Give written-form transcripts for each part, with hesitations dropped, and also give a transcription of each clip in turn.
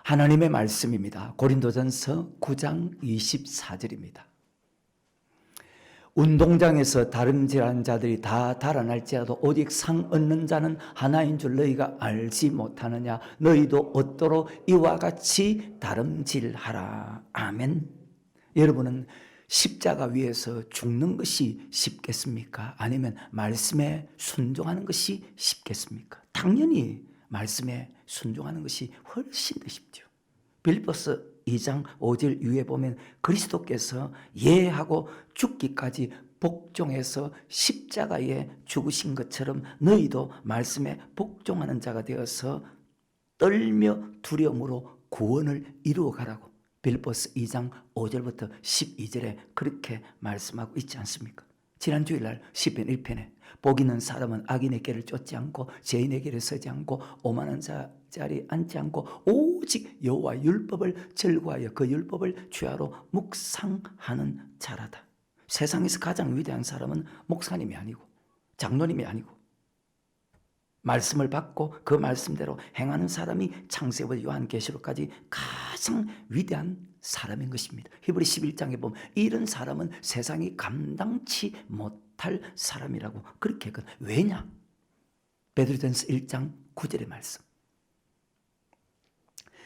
하나님의 말씀입니다. 고린도전서 9장 24절입니다. 운동장에서 다름질하는 자들이 다 달아날지라도 오직 상 얻는 자는 하나인 줄 너희가 알지 못하느냐. 너희도 얻도록 이와 같이 다름질하라. 아멘. 여러분은 십자가 위에서 죽는 것이 쉽겠습니까? 아니면 말씀에 순종하는 것이 쉽겠습니까? 당연히 말씀에 순종하는 것이 훨씬 더 쉽죠. 빌립보서 2장 5절 위에 보면 그리스도께서 예하고 죽기까지 복종해서 십자가에 죽으신 것처럼 너희도 말씀에 복종하는 자가 되어서 떨며 두려움으로 구원을 이루어가라고 빌립보서 2장 5절부터 12절에 그렇게 말씀하고 있지 않습니까? 지난 주일날 시편 1편에 복 있는 사람은 악인의 길을 쫓지 않고 죄인의 길을 서지 않고 오만한 자리에 앉지 않고 오직 여호와 율법을 즐거워하여 그 율법을 주야로 묵상하는 자라다. 세상에서 가장 위대한 사람은 목사님이 아니고 장로님이 아니고 말씀을 받고 그 말씀대로 행하는 사람이 창세부터 요한계시록까지 가장 위대한 사람인 것입니다. 히브리 11장에 보면 이런 사람은 세상이 감당치 못할 사람이라고 그렇게 했거든요. 왜냐? 베드로전서 1장 9절의 말씀.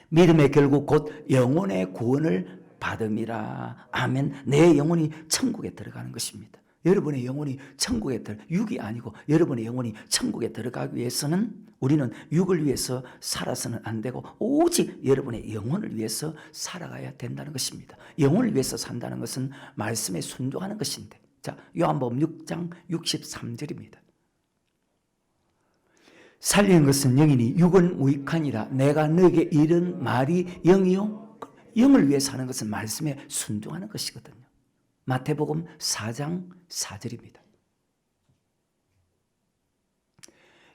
믿음의 결국 곧 영혼의 구원을 받음이라. 아멘. 내 영혼이 천국에 들어가는 것입니다. 여러분의 영혼이 천국에 육이 아니고 여러분의 영혼이 천국에 들어가기 위해서는 우리는 육을 위해서 살아서는 안 되고 오직 여러분의 영혼을 위해서 살아가야 된다는 것입니다. 영혼을 위해서 산다는 것은 말씀에 순종하는 것인데, 자, 요한복음 6장 63절입니다. 살리는 것은 영이니 육은 무익하니라. 내가 너에게 이른 말이 영이요. 영을 위해 사는 것은 말씀에 순종하는 것이거든요. 마태복음 4장 4절입니다.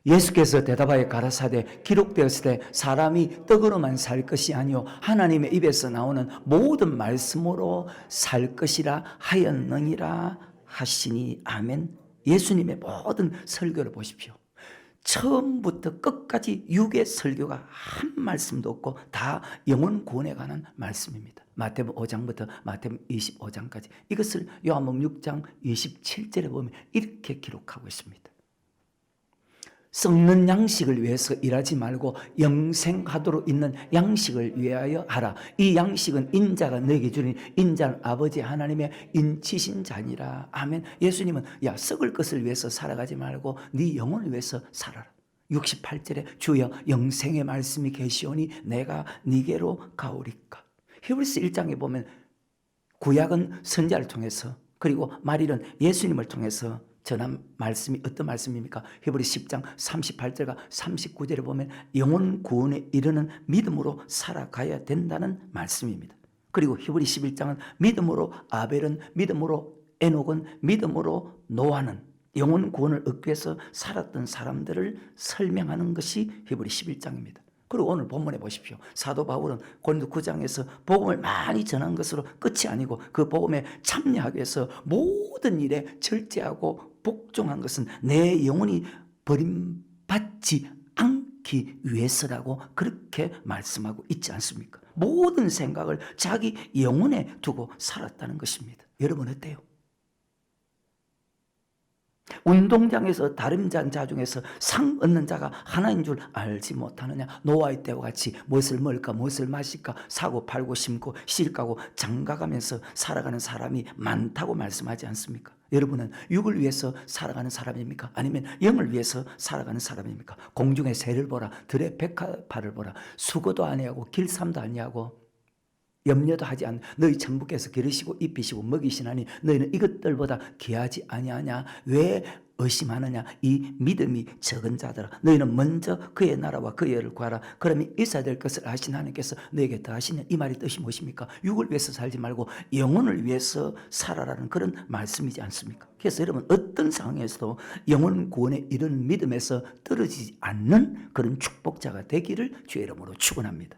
예수께서 대답하여 가라사대 기록되었을 때 사람이 떡으로만 살 것이 아니요 하나님의 입에서 나오는 모든 말씀으로 살 것이라 하였느니라 하시니. 아멘. 예수님의 모든 설교를 보십시오. 처음부터 끝까지 육의 설교가 한 말씀도 없고 다 영혼 구원에 관한 말씀입니다. 마태복음 5장부터 마태복음 25장까지 이것을 요한복음 6장 27절에 보면 이렇게 기록하고 있습니다. 썩는 양식을 위해서 일하지 말고 영생하도록 있는 양식을 위하여 하라. 이 양식은 인자가 너에게 주니 인자는 아버지 하나님의 인치신 자니라. 아멘. 예수님은 야 썩을 것을 위해서 살아가지 말고 네 영혼을 위해서 살아라. 68절에 주여 영생의 말씀이 계시오니 내가 네게로 가오리까. 히브리서 1장에 보면 구약은 선지자를 통해서 그리고 말일은 예수님을 통해서 전한 말씀이 어떤 말씀입니까? 히브리 10장 38절과 39절에 보면 영혼 구원에 이르는 믿음으로 살아가야 된다는 말씀입니다. 그리고 히브리 11장은 믿음으로 아벨은 믿음으로 에녹은 믿음으로 노아는 영혼 구원을 얻기 위해서 살았던 사람들을 설명하는 것이 히브리 11장입니다. 그리고 오늘 본문에 보십시오. 사도 바울은 고린도 9장에서 복음을 많이 전한 것으로 끝이 아니고 그 복음에 참여하기 위해서 모든 일에 절제하고 복종한 것은 내 영혼이 버림받지 않기 위해서라고 그렇게 말씀하고 있지 않습니까? 모든 생각을 자기 영혼에 두고 살았다는 것입니다. 여러분 어때요? 운동장에서 다름질한 자 중에서 상 얻는 자가 하나인 줄 알지 못하느냐. 노아의 때와 같이 무엇을 먹을까 무엇을 마실까 사고 팔고 심고 실 까고 장가가면서 살아가는 사람이 많다고 말씀하지 않습니까? 여러분은 육을 위해서 살아가는 사람입니까? 아니면 영을 위해서 살아가는 사람입니까? 공중의 새를 보라 들의 백합화를 보라 수고도 아니하고 길쌈도 아니하고 염려도 하지 않는 너희 천부께서 기르시고 입히시고 먹이시나니 너희는 이것들보다 귀하지 아니하냐. 왜 의심하느냐. 이 믿음이 적은 자들아 너희는 먼저 그의 나라와 그의 의를 구하라. 그러면 있어야 될 것을 하신 하나님께서 너에게 더하시냐. 이 말의 뜻이 무엇입니까? 육을 위해서 살지 말고 영혼을 위해서 살아라는 그런 말씀이지 않습니까? 그래서 여러분 어떤 상황에서도 영혼 구원에 이르는 믿음에서 떨어지지 않는 그런 축복자가 되기를 주의 이름으로 축원합니다.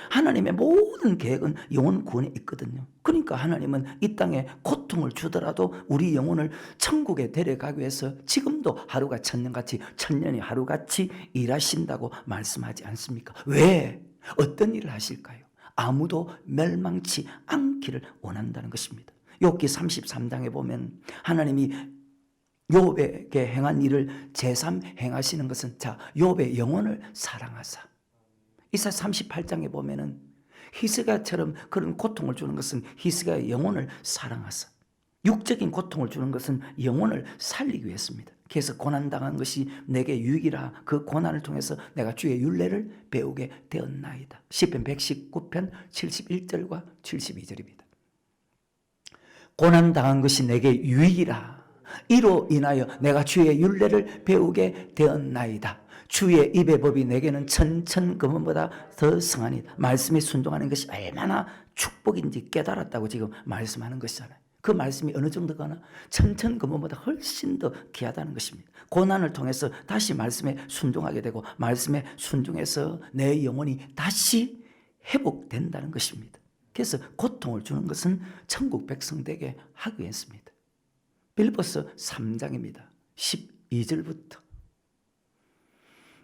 하나님의 모든 계획은 영혼 구원에 있거든요. 그러니까 하나님은 이 땅에 고통을 주더라도 우리 영혼을 천국에 데려가기 위해서 지금도 하루가 천년같이 천년이 하루같이 일하신다고 말씀하지 않습니까? 왜? 어떤 일을 하실까요? 아무도 멸망치 않기를 원한다는 것입니다. 욥기 33장에 보면 하나님이 욥에게 행한 일을 제삼 행하시는 것은 자, 욥의 영혼을 사랑하사. 이사 38장에 보면은 히스기야처럼 그런 고통을 주는 것은 히스기야의 영혼을 사랑하사. 육적인 고통을 주는 것은 영혼을 살리기 위해서입니다. 그래서 고난당한 것이 내게 유익이라 그 고난을 통해서 내가 주의 율례를 배우게 되었나이다. 시편 119편 71절과 72절입니다. 고난당한 것이 내게 유익이라 이로 인하여 내가 주의 율례를 배우게 되었나이다. 주의 입의 법이 내게는 천천금은보다 더 성하니다. 말씀에 순종하는 것이 얼마나 축복인지 깨달았다고 지금 말씀하는 것이잖아요. 그 말씀이 어느 정도가나 천천금은보다 훨씬 더 귀하다는 것입니다. 고난을 통해서 다시 말씀에 순종하게 되고 말씀에 순종해서 내 영혼이 다시 회복된다는 것입니다. 그래서 고통을 주는 것은 천국 백성 되게 하기 위해서입니다. 빌립보서 3장입니다. 12절부터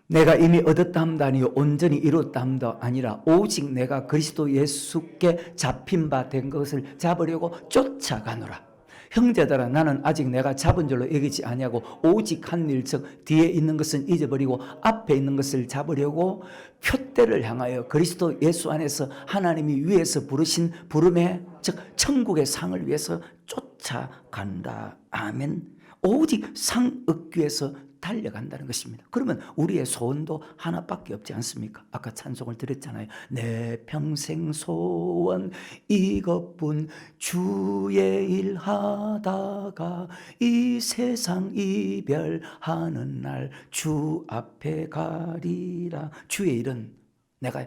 내가 이미 얻었다 함도 아니요 온전히 이뤘다 함도 아니라 오직 내가 그리스도 예수께 잡힌 바 된 것을 잡으려고 쫓아가노라. 형제들아 나는 아직 내가 잡은 줄로 여기지 아니하고 오직 한 일 즉 뒤에 있는 것은 잊어버리고 앞에 있는 것을 잡으려고 표대를 향하여 그리스도 예수 안에서 하나님이 위에서 부르신 부름의 즉 천국의 상을 위해서 쫓아간다. 아멘. 오직 상 얻기 위해서 달려간다는 것입니다. 그러면 우리의 소원도 하나밖에 없지 않습니까? 아까 찬송을 드렸잖아요. 내 평생 소원 이것뿐 주의 일 하다가 이 세상 이별하는 날 주 앞에 가리라. 주의 일은 내가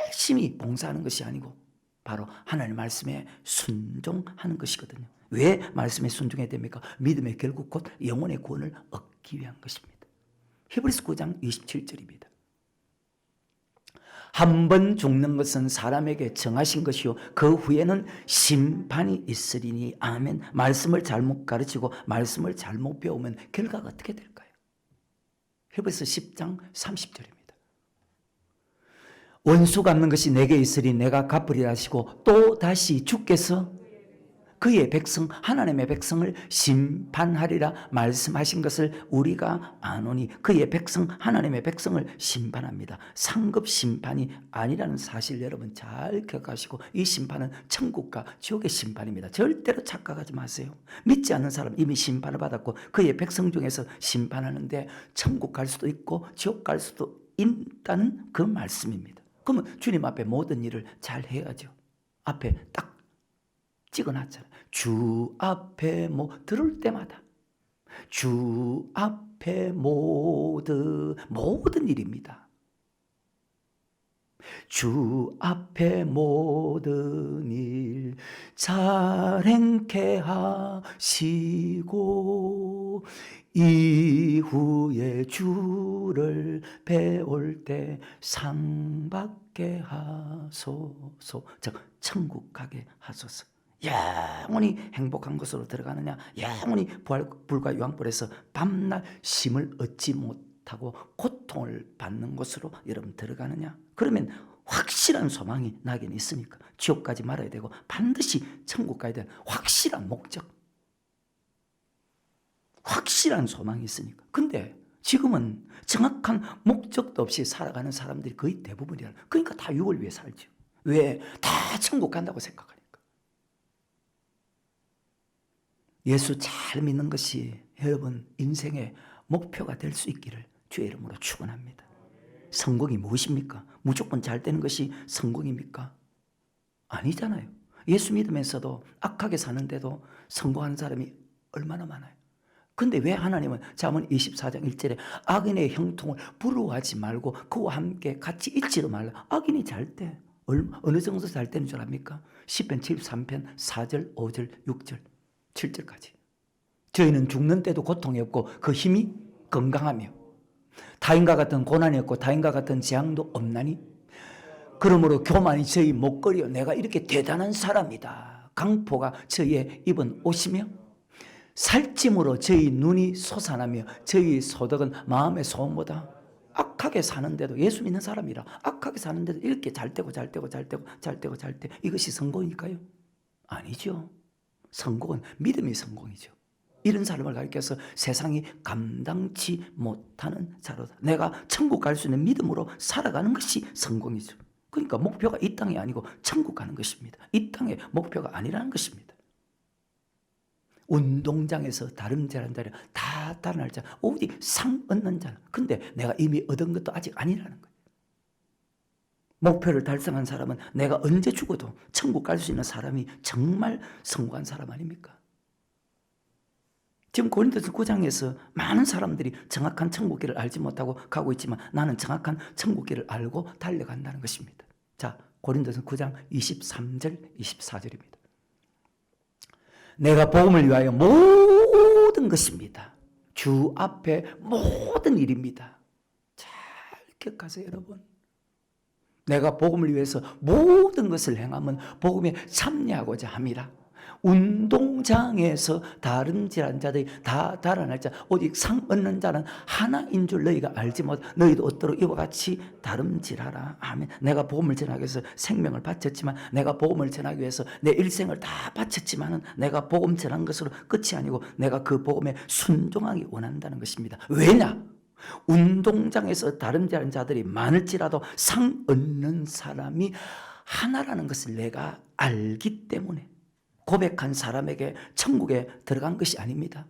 열심히 봉사하는 것이 아니고 바로 하나님의 말씀에 순종하는 것이거든요. 왜 말씀에 순종해야 됩니까? 믿음의 결국 곧 영혼의 구원을 얻기 위한 것입니다. 히브리서 9장 27절입니다. 한 번 죽는 것은 사람에게 정하신 것이요 그 후에는 심판이 있으리니. 아멘. 말씀을 잘못 가르치고 말씀을 잘못 배우면 결과가 어떻게 될까요? 히브리서 10장 30절입니다. 원수 갚는 것이 내게 있으리 내가 갚으리라 하시고 또 다시 주께서 그의 백성 하나님의 백성을 심판하리라 말씀하신 것을 우리가 아노니. 그의 백성 하나님의 백성을 심판합니다. 상급 심판이 아니라는 사실 여러분 잘 기억하시고 이 심판은 천국과 지옥의 심판입니다. 절대로 착각하지 마세요. 믿지 않는 사람 이미 심판을 받았고 그의 백성 중에서 심판하는데 천국 갈 수도 있고 지옥 갈 수도 있다는 그 말씀입니다. 그러면 주님 앞에 모든 일을 잘 해야죠. 앞에 딱 찍어놨잖아요. 주 앞에 들을 때마다 주 앞에 모든 일입니다. 주 앞에 모든 일 잘 행케 하시고 이후에 주를 배울 때 상 받게 하소서. 즉 천국 가게 하소서. 영원히 행복한 곳으로 들어가느냐, 영원히 불과 유황불에서 밤낮 쉼을 얻지 못하고 고통을 받는 곳으로 여러분 들어가느냐. 그러면 확실한 소망이 나긴 있으니까 지옥 가지 말아야 되고 반드시 천국 가야 되는 확실한 목적, 확실한 소망이 있으니까. 근데 지금은 정확한 목적도 없이 살아가는 사람들이 거의 대부분이야. 그러니까 다 육을 위해 살죠. 왜? 다 천국 간다고 생각하니까. 예수 잘 믿는 것이 여러분 인생의 목표가 될 수 있기를 주의 이름으로 축원합니다. 성공이 무엇입니까? 무조건 잘 되는 것이 성공입니까? 아니잖아요. 예수 믿으면서도 악하게 사는데도 성공하는 사람이 얼마나 많아요. 근데 왜 하나님은 잠언 24장 1절에 악인의 형통을 부러워하지 말고 그와 함께 같이 잊지도 말라. 악인이 잘 때 어느 정도 잘 되는 줄 압니까? 시편 73편 4절 5절 6절 7절까지. 저희는 죽는 때도 고통이 없고 그 힘이 건강하며 타인과 같은 고난이 없고 타인과 같은 재앙도 없나니 그러므로 교만이 저희 목걸이요 내가 이렇게 대단한 사람이다. 강포가 저희의 입은 옷이며 살찜으로 저희 눈이 솟아나며 저희 소득은 마음의 소원보다 악하게 사는데도, 예수 믿는 사람이라 악하게 사는데도 이렇게 잘 되고 이것이 성공일까요? 아니죠. 성공은 믿음이 성공이죠. 이런 사람을 가리켜서 세상이 감당치 못하는 자로다. 내가 천국 갈 수 있는 믿음으로 살아가는 것이 성공이죠. 그러니까 목표가 이 땅이 아니고 천국 가는 것입니다. 이 땅의 목표가 아니라는 것입니다. 운동장에서 다름질한 자를 다 달아날 자, 오직 상 얻는 자는. 근데 내가 이미 얻은 것도 아직 아니라는 거예요. 목표를 달성한 사람은 내가 언제 죽어도 천국 갈 수 있는 사람이 정말 성공한 사람 아닙니까? 지금 고린도서 9장에서 많은 사람들이 정확한 천국길을 알지 못하고 가고 있지만 나는 정확한 천국길을 알고 달려간다는 것입니다. 자, 고린도서 9장 23절, 24절입니다. 내가 복음을 위하여 모든 것입니다. 주 앞에 모든 일입니다. 잘 기억하세요, 여러분. 내가 복음을 위해서 모든 것을 행하면 복음에 참여하고자 함이라. 운동장에서 다름질한 자들이 다 달아날 자, 오직 상 얻는 자는 하나인 줄 너희가 알지 못. 너희도 얻도록 이와 같이 다름질하라. 아멘. 내가 복음을 전하기 위해서 생명을 바쳤지만, 내가 복음을 전하기 위해서 내 일생을 다 바쳤지만은 내가 복음 전한 것으로 끝이 아니고 내가 그 복음에 순종하기 원한다는 것입니다. 왜냐? 운동장에서 다름질한 자들이 많을지라도 상 얻는 사람이 하나라는 것을 내가 알기 때문에 고백한 사람에게 천국에 들어간 것이 아닙니다.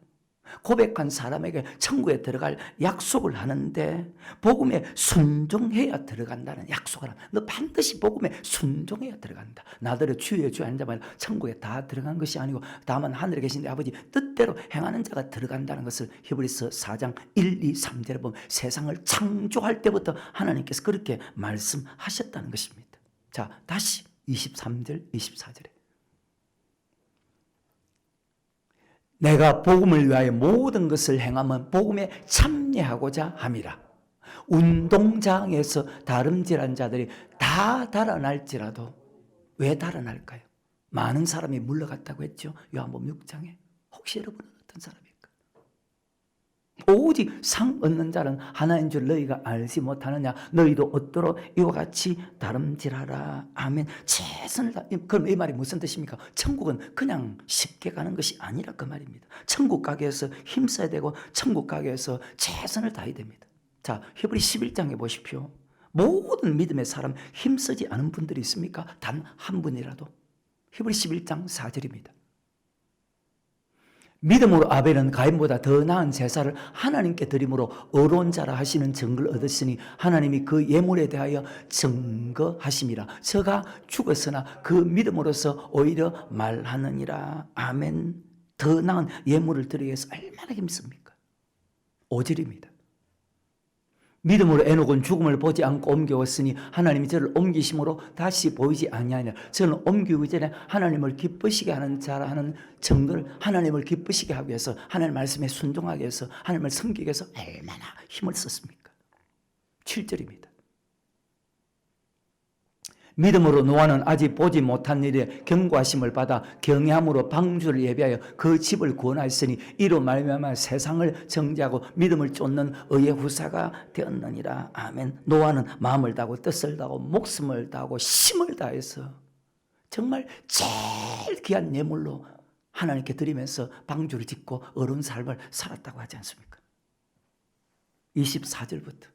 고백한 사람에게 천국에 들어갈 약속을 하는데 복음에 순종해야 들어간다는 약속을 합니다. 너 반드시 복음에 순종해야 들어간다. 나더러 주여 주여 하는 자마다 천국에 다 들어간 것이 아니고 다만 하늘에 계신 내 아버지 뜻대로 행하는 자가 들어간다는 것을 히브리서 4장 1, 2, 3절에 보면 세상을 창조할 때부터 하나님께서 그렇게 말씀하셨다는 것입니다. 자, 다시 23절, 24절에 내가 복음을 위하여 모든 것을 행하면 복음에 참여하고자 함이라. 운동장에서 다름질한 자들이 다 달아날지라도 왜 달아날까요? 많은 사람이 물러갔다고 했죠. 요한복음 6장에. 혹시 여러분은 어떤 사람일까? 오직 상 얻는 자는 하나인 줄 너희가 알지 못하느냐. 너희도 얻도록 이와 같이 다름질하라. 아멘. 최선을 다. 그럼 이 말이 무슨 뜻입니까? 천국은 그냥 쉽게 가는 것이 아니라 그 말입니다. 천국 가기 위해서 힘써야 되고 천국 가기 위해서 최선을 다해야 됩니다. 자, 히브리 11장에 보십시오. 모든 믿음의 사람 힘쓰지 않은 분들이 있습니까? 단 한 분이라도. 히브리 11장 4절입니다. 믿음으로 아벨은 가인보다 더 나은 제사를 하나님께 드림으로 의로운 자라 하시는 증거를 얻었으니 하나님이 그 예물에 대하여 증거하심이라. 저가 죽었으나 그 믿음으로서 오히려 말하느니라. 아멘. 더 나은 예물을 드리기 위해서 얼마나 힘씁니까? 5절입니다. 믿음으로 에녹은 죽음을 보지 않고 옮겨왔으니 하나님이 저를 옮기심으로 다시 보이지 아니하니라. 저는 옮기기 전에 하나님을 기쁘시게 하는 자라 하는 증거를 하나님을 기쁘시게 하기 위해서 하나님 말씀에 순종하기 위해서 하나님을 섬기기 위해서 얼마나 힘을 썼습니까? 7절입니다. 믿음으로 노아는 아직 보지 못한 일에 경고하심을 받아 경외함으로 방주를 예비하여 그 집을 구원하였으니 이로 말미암아 세상을 정죄하고 믿음을 쫓는 의의 후사가 되었느니라. 아멘. 노아는 마음을 다하고 뜻을 다하고 목숨을 다하고 힘을 다해서 정말 제일 귀한 예물로 하나님께 드리면서 방주를 짓고 어려운 삶을 살았다고 하지 않습니까? 24절부터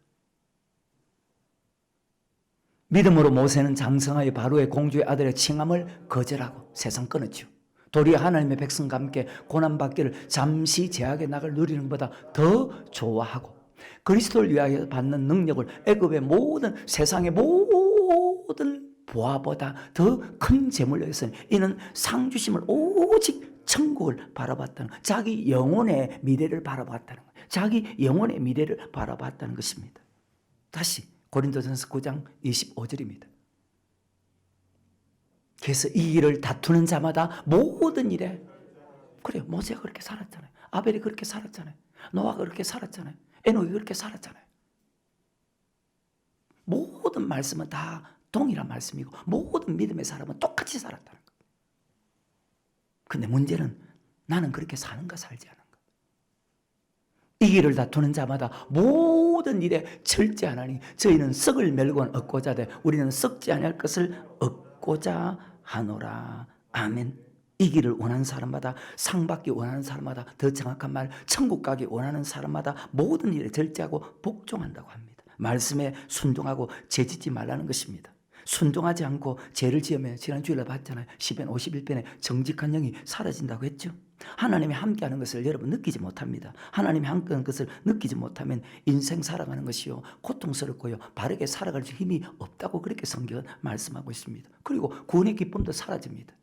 믿음으로 모세는 장성하여 바로의 공주의 아들의 칭함을 거절하고 세상 끊었죠. 도리어 하나님의 백성과 함께 고난받기를 잠시 제약의 낙을 누리는 것보다 더 좋아하고 그리스도를 위하여 받는 능력을 애굽의 모든 세상의 모든 보화보다 더 큰 재물로 했으니 이는 상 주심을 오직 천국을 바라봤다는 것, 자기 영혼의 미래를 바라봤다는 것, 자기 영혼의 미래를 바라봤다는 것입니다. 다시 고린도전서 9장 25절입니다. 그래서 이 일을 다투는 자마다 모든 일에, 그래요, 모세가 그렇게 살았잖아요. 아벨이 그렇게 살았잖아요. 노아가 그렇게 살았잖아요. 에녹이 그렇게 살았잖아요. 모든 말씀은 다 동일한 말씀이고 모든 믿음의 사람은 똑같이 살았다는 거예요. 근데 문제는 나는 그렇게 사는가 살지 않은가. 이 길을 다투는 자마다 모든 일에 절제하나니 저희는 썩을 멸곤 얻고자 하되 우리는 썩지 아니할 것을 얻고자 하노라. 아멘. 이 길을 원하는 사람마다, 상 받기 원하는 사람마다, 더 정확한 말 천국 가기 원하는 사람마다 모든 일에 절제하고 복종한다고 합니다. 말씀에 순종하고 죄짓지 말라는 것입니다. 순종하지 않고 죄를 지으면 지난 주일에 봤잖아요. 시편 51편에 정직한 영이 사라진다고 했죠. 하나님이 함께하는 것을 여러분 느끼지 못합니다. 하나님이 함께하는 것을 느끼지 못하면 인생 살아가는 것이요 고통스럽고요 바르게 살아갈 힘이 없다고 그렇게 성경은 말씀하고 있습니다. 그리고 구원의 기쁨도 사라집니다.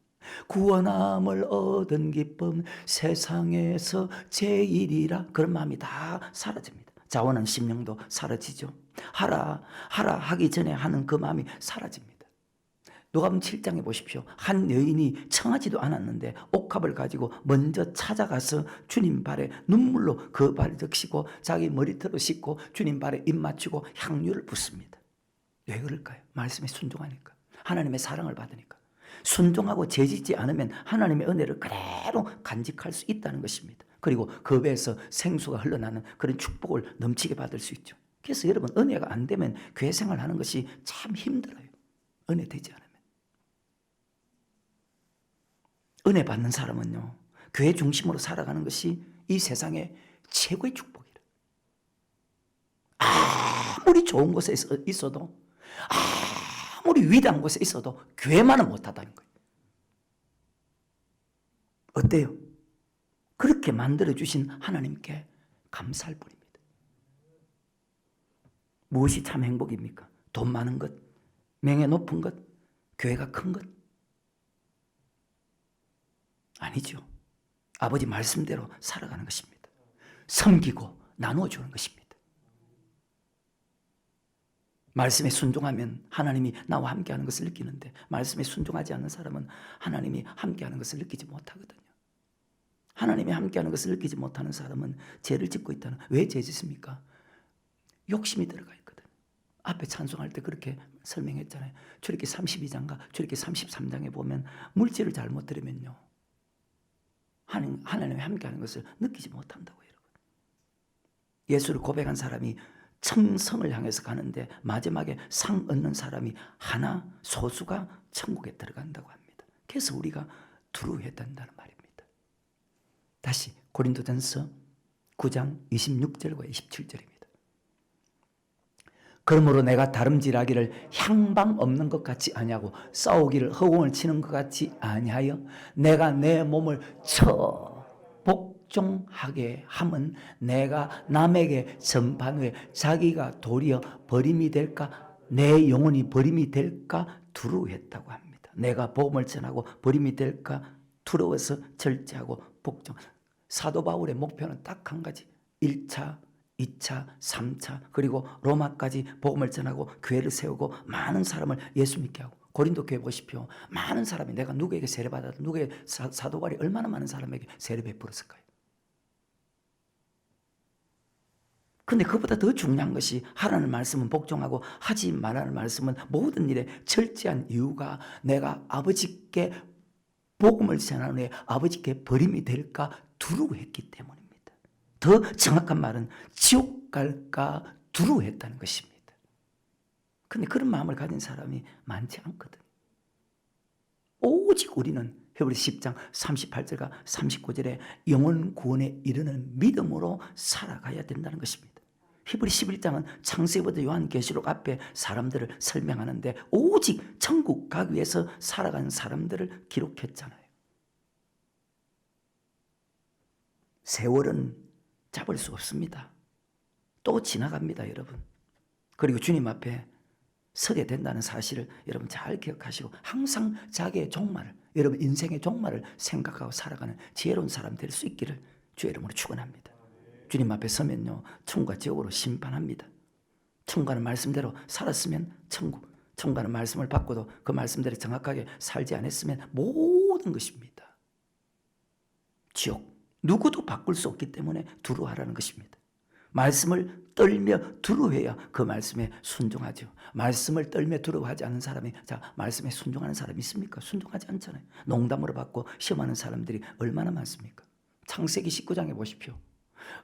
구원함을 얻은 기쁨 세상에서 제일이라 그런 마음이 다 사라집니다. 자원한 심령도 사라지죠. 하라 하기 전에 하는 그 마음이 사라집니다. 누가복음 7장에 보십시오. 한 여인이 청하지도 않았는데 옥합을 가지고 먼저 찾아가서 주님 발에 눈물로 그 발을 적시고 자기 머리털을 씻고 주님 발에 입 맞추고 향유를 붓습니다. 왜 그럴까요? 말씀에 순종하니까, 하나님의 사랑을 받으니까. 순종하고 죄짓지 않으면 하나님의 은혜를 그대로 간직할 수 있다는 것입니다. 그리고 그 배에서 생수가 흘러나는 그런 축복을 넘치게 받을 수 있죠. 그래서 여러분 은혜가 안 되면 교회 생활하는 것이 참 힘들어요. 은혜 되지 않으면. 은혜 받는 사람은요 교회 중심으로 살아가는 것이 이 세상의 최고의 축복이라. 아무리 좋은 곳에 있어도, 아무리 위대한 곳에 있어도 교회만은 못하다는 거예요. 어때요? 그렇게 만들어주신 하나님께 감사할 뿐입니다. 무엇이 참 행복입니까? 돈 많은 것, 명예 높은 것, 교회가 큰 것? 아니죠. 아버지 말씀대로 살아가는 것입니다. 섬기고 나누어주는 것입니다. 말씀에 순종하면 하나님이 나와 함께하는 것을 느끼는데 말씀에 순종하지 않는 사람은 하나님이 함께하는 것을 느끼지 못하거든요. 하나님이 함께하는 것을 느끼지 못하는 사람은 죄를 짓고 있다는. 왜 죄 짓습니까? 욕심이 들어가 있거든요. 앞에 찬송할 때 그렇게 설명했잖아요. 출애굽기 32장과 출애굽기 33장에 보면 물질을 잘못 들으면요 하나님이 함께하는 것을 느끼지 못한다고 여러분. 예수를 고백한 사람이 천성을 향해서 가는데 마지막에 상 얻는 사람이 하나, 소수가 천국에 들어간다고 합니다. 그래서 우리가 두루해야 된다는 말입니다. 다시 고린도전서 9장 26절과 27절입니다. 그러므로 내가 다름질하기를 향방 없는 것 같이 아니하고 싸우기를 허공을 치는 것 같이 아니하여 내가 내 몸을 복종하게 함은 내가 남에게 전판 후에 자기가 도리어 버림이 될까 내 영혼이 버림이 될까 두려워했다고 합니다. 내가 복음을 전하고 버림이 될까 두려워서 절제하고 복종. 사도 바울의 목표는 딱 한 가지. 1차 2차, 3차 그리고 로마까지 복음을 전하고 교회를 세우고 많은 사람을 예수 믿게 하고. 고린도 교회 보십시오. 많은 사람이 내가 누구에게 세례받아도 누구의 사도 바울이 얼마나 많은 사람에게 세례 베풀었을까요? 근데 그보다 더 중요한 것이 하라는 말씀은 복종하고 하지 말라는 말씀은 모든 일에 절제한 이유가 내가 아버지께 복음을 전하는 후에 아버지께 버림이 될까 두려워했기 때문입니다. 더 정확한 말은 지옥 갈까 두려워했다는 것입니다. 그런데 그런 마음을 가진 사람이 많지 않거든요. 오직 우리는 히브리서 10장 38절과 39절에 영혼 구원에 이르는 믿음으로 살아가야 된다는 것입니다. 히브리 11장은 창세기부터 요한계시록 앞에 사람들을 설명하는데 오직 천국 가기 위해서 살아가는 사람들을 기록했잖아요. 세월은 잡을 수 없습니다. 또 지나갑니다, 여러분. 그리고 주님 앞에 서게 된다는 사실을 여러분 잘 기억하시고 항상 자기의 종말을, 여러분 인생의 종말을 생각하고 살아가는 지혜로운 사람 될 수 있기를 주의 이름으로 축원합니다. 주님 앞에 서면요 천국과 지옥으로 심판합니다. 천국하는 말씀대로 살았으면 천국, 천국하는 말씀을 받고도 그 말씀대로 정확하게 살지 않았으면 모든 것입니다. 지옥. 누구도 바꿀 수 없기 때문에 두려워하라는 것입니다. 말씀을 떨며 두려워해야 그 말씀에 순종하죠. 말씀을 떨며 두려워하지 않는 사람이 말씀에 순종하는 사람이 있습니까? 순종하지 않잖아요. 농담으로 받고 시험하는 사람들이 얼마나 많습니까? 창세기 19장에 보십시오.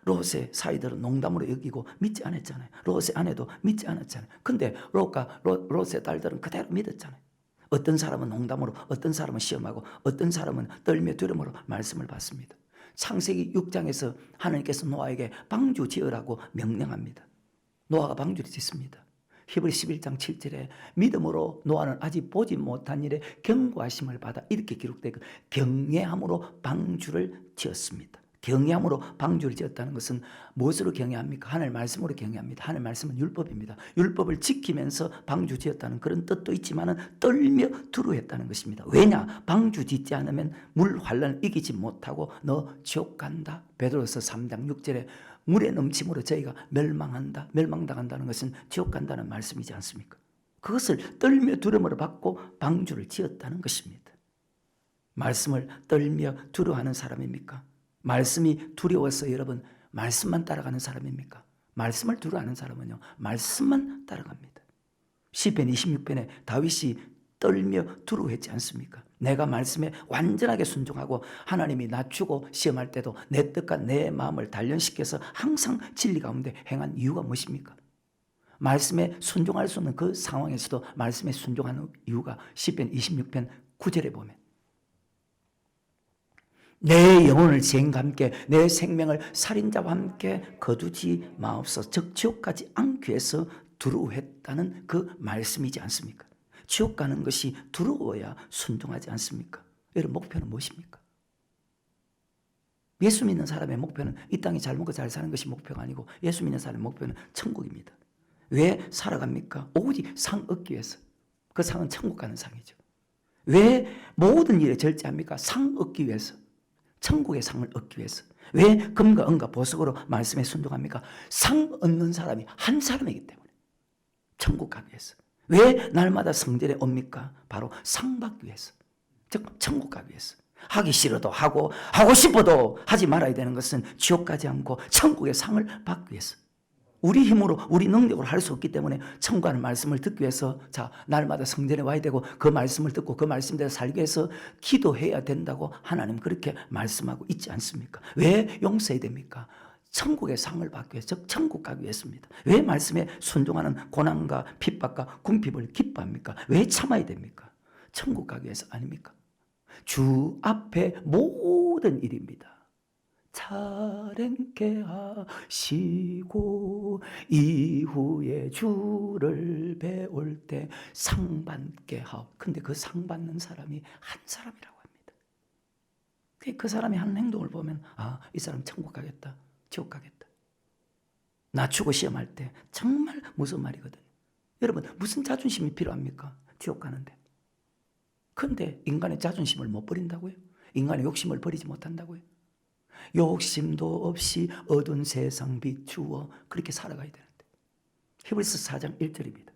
롯의 사이들은 농담으로 여기고 믿지 않았잖아요. 롯의 아내도 믿지 않았잖아요. 근데 롯의 딸들은 그대로 믿었잖아요. 어떤 사람은 농담으로, 어떤 사람은 시험하고, 어떤 사람은 떨며 두려움으로 말씀을 받습니다. 창세기 6장에서 하나님께서 노아에게 방주 지으라고 명령합니다. 노아가 방주를 짓습니다. 히브리 11장 7절에 믿음으로 노아는 아직 보지 못한 일에 경고하심을 받아 이렇게 기록되고 경외함으로 방주를 지었습니다. 경외함으로 방주를 지었다는 것은 무엇으로 경외합니까? 하나님의 말씀으로 경외합니다. 하나님의 말씀은 율법입니다. 율법을 지키면서 방주 지었다는 그런 뜻도 있지만 떨며 두려워했다는 것입니다. 왜냐? 방주 짓지 않으면 물 환란을 이기지 못하고 너 지옥 간다. 베드로서 3장 6절에 물의 넘침으로 저희가 멸망당한다는 것은 지옥 간다는 말씀이지 않습니까? 그것을 떨며 두려움으로 받고 방주를 지었다는 것입니다. 말씀을 떨며 두려워하는 사람입니까? 말씀이 두려워서 여러분 말씀만 따라가는 사람입니까? 말씀을 두려워하는 사람은요, 말씀만 따라갑니다. 시편 26편에 다윗이 떨며 두려워했지 않습니까? 내가 말씀에 완전하게 순종하고 하나님이 낮추고 시험할 때도 내 뜻과 내 마음을 단련시켜서 항상 진리 가운데 행한 이유가 무엇입니까? 말씀에 순종할 수 없는 그 상황에서도 말씀에 순종하는 이유가 시편 26편 9절에 보면 내 영혼을 지행과 함께 내 생명을 살인자와 함께 거두지 마옵소서. 즉 지옥 가지 않기 위해서 두려워했다는 그 말씀이지 않습니까? 지옥 가는 것이 두려워야 순종하지 않습니까? 여러분 목표는 무엇입니까? 예수 믿는 사람의 목표는 이 땅에 잘 먹고 잘 사는 것이 목표가 아니고 예수 믿는 사람의 목표는 천국입니다. 왜 살아갑니까? 오직 상 얻기 위해서. 그 상은 천국 가는 상이죠. 왜 모든 일에 절제합니까? 상 얻기 위해서. 천국의 상을 얻기 위해서. 왜 금과 은과 보석으로 말씀에 순종합니까? 상 얻는 사람이 한 사람이기 때문에. 천국 가기 위해서. 왜 날마다 성전에 옵니까? 바로 상 받기 위해서. 즉 천국 가기 위해서. 하기 싫어도 하고 싶어도 하지 말아야 되는 것은 지옥 가지 않고 천국의 상을 받기 위해서. 우리 힘으로 우리 능력으로 할 수 없기 때문에 천국하는 말씀을 듣기 위해서 날마다 성전에 와야 되고 그 말씀을 듣고 그 말씀대로 살기 위해서 기도해야 된다고 하나님 그렇게 말씀하고 있지 않습니까? 왜 용서해야 됩니까? 천국의 상을 받기 위해서, 즉 천국 가기 위해서입니다. 왜 말씀에 순종하는 고난과 핍박과 궁핍을 기뻐합니까? 왜 참아야 됩니까? 천국 가기 위해서 아닙니까? 주 앞에 모든 일입니다. 차례케 하시고 이후에 주를 배울 때 상 받게 하오. 근데 그 상 받는 사람이 한 사람이라고 합니다. 그 사람이 하는 행동을 보면 이 사람 천국 가겠다, 지옥 가겠다. 낮추고 시험할 때 정말 무슨 말이거든요. 여러분 무슨 자존심이 필요합니까? 지옥 가는데. 근데 인간의 자존심을 못 버린다고요? 인간의 욕심을 버리지 못한다고요? 욕심도 없이 어두운 세상 비추어 그렇게 살아가야 되는데. 히브리서 4장 1절입니다.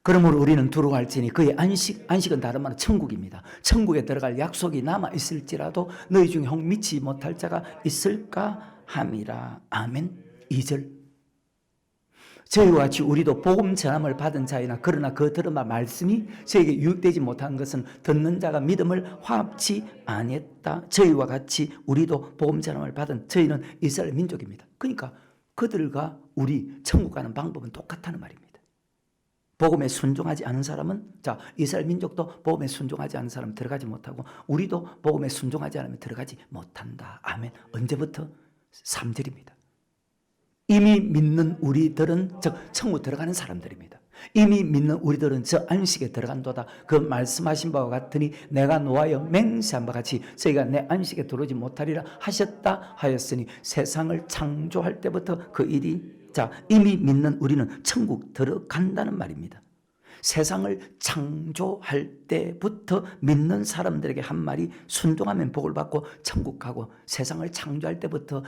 그러므로 우리는 두려워할지니 그의 안식은 다른 말은 천국입니다. 천국에 들어갈 약속이 남아 있을지라도 너희 중에 혹 믿지 못할 자가 있을까 함이라. 아멘. 2절. 저희와 같이 우리도 복음 전함을 받은 자이나 그러나 그 들은 바 말씀이 저에게 유익되지 못한 것은 듣는 자가 믿음을 화합치 아니했다. 저희와 같이 우리도 복음 전함을 받은 저희는 이스라엘 민족입니다. 그러니까 그들과 우리 천국 가는 방법은 똑같다는 말입니다. 복음에 순종하지 않은 사람은 이스라엘 민족도 복음에 순종하지 않은 사람은 들어가지 못하고 우리도 복음에 순종하지 않으면 들어가지 못한다. 아멘. 언제부터? 3절입니다. 이미 믿는 우리들은 즉 천국 들어가는 사람들입니다. 이미 믿는 우리들은 저 안식에 들어간도다. 그 말씀하신 바와 같으니 내가 노하여 맹세한 바 같이 저희가 내 안식에 들어오지 못하리라 하셨다 하였으니 세상을 창조할 때부터 그 일이 이미 믿는 우리는 천국 들어간다는 말입니다. 세상을 창조할 때부터 믿는 사람들에게 한 말이 순종하면 복을 받고 천국 가고, 세상을 창조할 때부터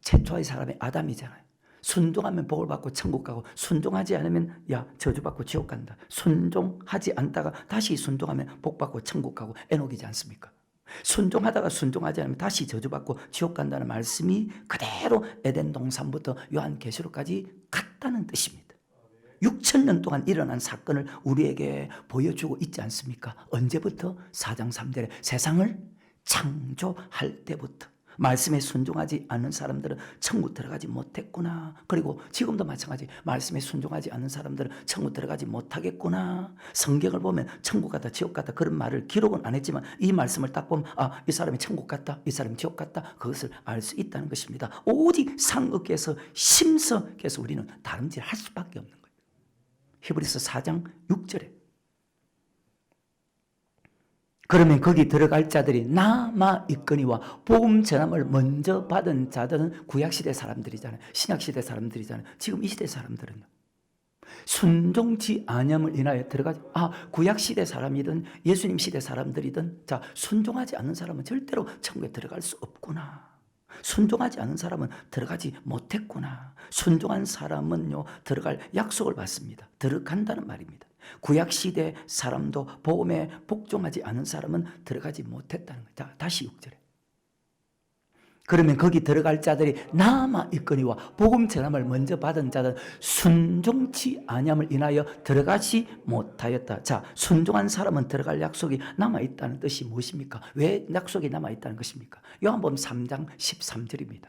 최초의 사람이 아담이잖아요. 순종하면 복을 받고 천국 가고, 순종하지 않으면 저주받고 지옥 간다. 순종하지 않다가 다시 순종하면 복 받고 천국 가고 에녹이지 않습니까? 순종하다가 순종하지 않으면 다시 저주받고 지옥 간다는 말씀이 그대로 에덴 동산부터 요한계시록까지 같다는 뜻입니다. 6,000년 동안 일어난 사건을 우리에게 보여주고 있지 않습니까? 언제부터? 4장 3절에 세상을 창조할 때부터. 말씀에 순종하지 않는 사람들은 천국 들어가지 못했구나. 그리고 지금도 마찬가지. 말씀에 순종하지 않는 사람들은 천국 들어가지 못하겠구나. 성경을 보면 천국 갔다 지옥 갔다 그런 말을 기록은 안 했지만 이 말씀을 딱 보면 이 사람이 천국 갔다 이 사람이 지옥 갔다 그것을 알 수 있다는 것입니다. 오직 상업계에서 심석해서 우리는 다름질할 수밖에 없는 거예요. 히브리서 4장 6절에 그러면 거기 들어갈 자들이 남아 있거니와 복음 전함을 먼저 받은 자들은 구약시대 사람들이잖아요. 신약시대 사람들이잖아요. 지금 이 시대 사람들은요. 순종치 아니함을 인하여 들어가지. 구약시대 사람이든 예수님 시대 사람들이든 자 순종하지 않는 사람은 절대로 천국에 들어갈 수 없구나. 순종하지 않은 사람은 들어가지 못했구나. 순종한 사람은요 들어갈 약속을 받습니다. 들어간다는 말입니다. 구약시대 사람도 복음에 복종하지 않은 사람은 들어가지 못했다는 거예요. 자, 다시 6절에 그러면 거기 들어갈 자들이 남아 있거니와 복음 전함을 먼저 받은 자는 순종치 아니함을 인하여 들어가지 못하였다. 자, 순종한 사람은 들어갈 약속이 남아 있다는 뜻이 무엇입니까? 왜 약속이 남아 있다는 것입니까? 요한복음 3장 13절입니다.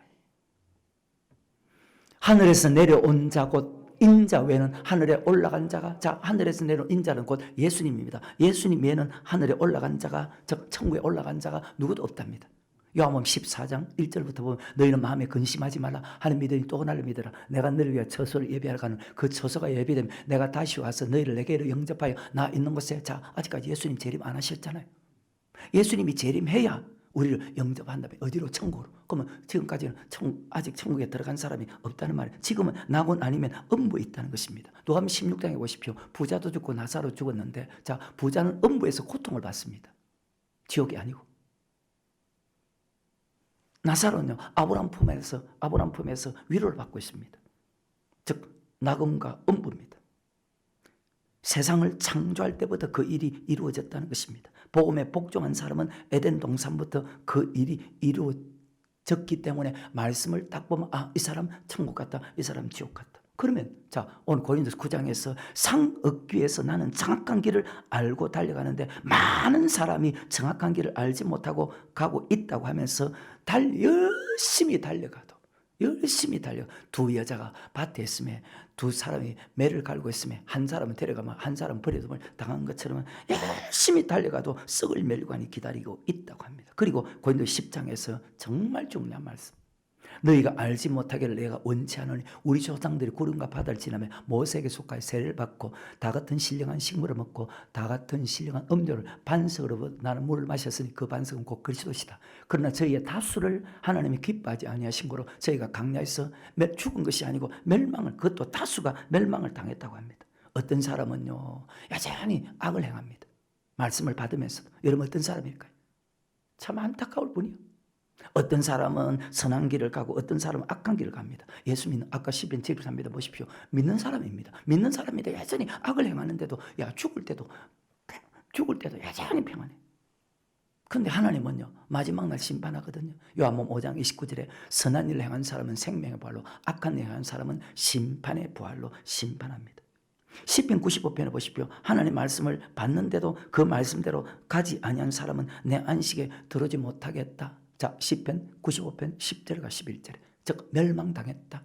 하늘에서 내려온 자 곧 인자 외에는 하늘에 올라간 자가 자 하늘에서 내려온 인자는 곧 예수님입니다. 예수님 외에는 하늘에 올라간 자가 즉 천국에 올라간 자가 누구도 없답니다. 요한복음 14장 1절부터 보면 너희는 마음에 근심하지 말라. 하는 믿으니 또 하나를 믿으라. 내가 너를 위해 처소를 예비하러 가는 그 처소가 예비되면 내가 다시 와서 너희를 내게로 영접하여 나 있는 곳에 자 아직까지 예수님 재림 안 하셨잖아요. 예수님이 재림해야 우리를 영접한다면 어디로? 천국으로. 그러면 지금까지는 아직 천국에 들어간 사람이 없다는 말이에요. 지금은 낙원 아니면 음부에 있다는 것입니다. 누가복음 16장에 보십시오. 부자도 죽고 나사로 죽었는데 자 부자는 음부에서 고통을 받습니다. 지옥이 아니고. 나사로는요 아브라함 품에서 위로를 받고 있습니다. 즉 낙원과 음부입니다. 세상을 창조할 때부터 그 일이 이루어졌다는 것입니다. 복음에 복종한 사람은 에덴 동산부터 그 일이 이루어졌기 때문에 말씀을 딱 보면 이 사람 천국 갔다 이 사람 지옥 갔다. 그러면 자 오늘 고린도서 9장에서 상 얻기 위해서 나는 정확한 길을 알고 달려가는데 많은 사람이 정확한 길을 알지 못하고 가고 있다고 하면서 열심히 달려가도 두 여자가 밭에 있으며 두 사람이 매를 갈고 있으며 한 사람은 데려가면 한 사람은 버려둠을 당한 것처럼 열심히 달려가도 썩을 멸관이 기다리고 있다고 합니다. 그리고 고린도 10장에서 정말 중요한 말씀 너희가 알지 못하기를 내가 원치 않으니 우리 조상들이 구름과 바다를 지나며 모세에게 속하여 세례를 받고 다 같은 신령한 식물을 먹고 다 같은 신령한 음료를 반석으로 나는 물을 마셨으니 그 반석은 곧 그리스도시다. 그러나 저희의 다수를 하나님이 기뻐하지 아니하신 거로 저희가 강야에서 죽은 것이 아니고 멸망을 그것도 다수가 멸망을 당했다고 합니다. 어떤 사람은요 여전히 악을 행합니다. 말씀을 받으면서도. 여러분 어떤 사람일까요? 참 안타까울 뿐이요. 어떤 사람은 선한 길을 가고 어떤 사람은 악한 길을 갑니다. 예수 믿는 아까 시편 7편입니다. 보십시오. 믿는 사람입니다. 믿는 사람인데 여전히 악을 행하는데도 죽을 때도 여전히 평안해. 그런데 하나님은요 마지막 날 심판하거든요. 요한복음 5장 29절에 선한 일을 행한 사람은 생명의 부활로 악한 일을 행한 사람은 심판의 부활로 심판합니다. 시편 95편에 보십시오. 하나님 말씀을 받는데도 그 말씀대로 가지 아니한 사람은 내 안식에 들어오지 못하겠다. 자, 시편 95편 10절과 11절에 즉 멸망당했다.